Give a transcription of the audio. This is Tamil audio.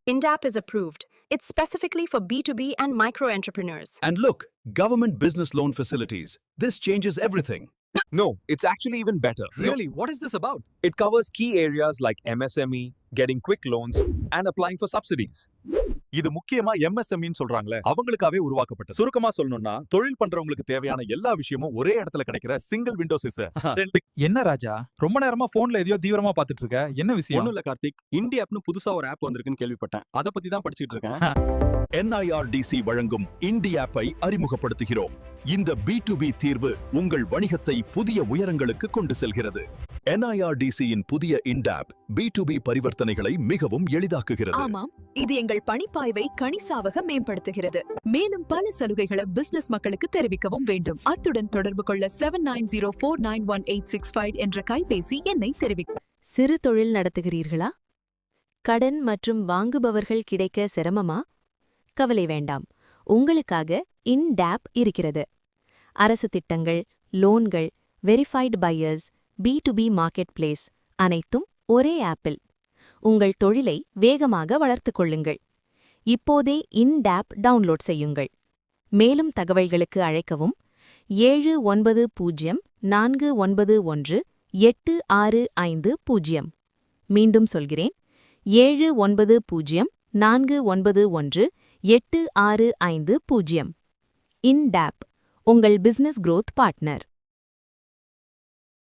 INDAP is approved. It's specifically for B2B and micro entrepreneurs. And look, government business loan facilities. This changes everything. No, it's actually even better. Really, what is this about? It covers key areas like MSME, getting quick loans, and applying for subsidies. இது முக்கியமா எம்எஸ்எம்இன்னு சொல்றாங்களே அவங்களுக்காவே உருவாக்கப்பட்டது. சுருக்கமா சொல்லணும்னா தொழில் பண்றவங்களுக்கு தேவையான எல்லா விஷயமும் ஒரே இடத்துல கிடைக்கிற சிங்கிள் விண்டோ சிஸ். என்ன ராஜா ரொம்ப நேரமா போன்ல எதையோ தீவிரமா பாத்துட்டு இருக்க, என்ன விஷயம்? ஒண்ணும் இல்ல கார்த்திக், இண்டியாப்னு புதுசா ஒரு ஆப் வந்திருக்குன்னு கேள்விப்பட்டேன். அத பத்தி தான் படிச்சிட்டு இருக்கேன். NIRDC வழங்கும் இண்டியாப்பை அறிமுகப்படுத்துகிறோம். இந்த B2B தீர்வு உங்கள் வணிகத்தை புதிய உயரங்களுக்கு கொண்டு செல்கிறது. NIRDC-யின் புதிய இண்டாப் B2B பரிவர்த்தனைகளை மிகவும் எளிதாக்குகிறது. ஆமாம், இது எங்கள் பணிப்பாய்வை கணிசாவாக மேம்படுத்துகிறது. மேலும் பல சலுகைகளை பிசினஸ் மக்களுக்கு தெரிவிக்கவும் வேண்டும். அத்துடன் தொடர்பு கொள்ள 7904918665 என்ற கைபேசி எண்ணை தெரிவிக்கும். சிறு தொழில் நடத்துகிறீர்களா? கடன் மற்றும் வாங்குபவர்கள் கிடைக்க சிரமமா? கவலை வேண்டாம், உங்களுக்காக INDAP இருக்கிறது. அரசு திட்டங்கள், லோன்கள், verified buyers, B2B marketplace அனைத்தும் ஒரே ஆப்பில். உங்கள் தொழிலை வேகமாக வளர்த்துக் கொள்ளுங்கள். இப்போதே INDAP டவுன்லோட் செய்யுங்கள். மேலும் தகவல்களுக்கு அழைக்கவும் 7904918650. மீண்டும் சொல்கிறேன், 7904918650. INDAP, உங்கள் பிசினஸ் growth பார்ட்னர்.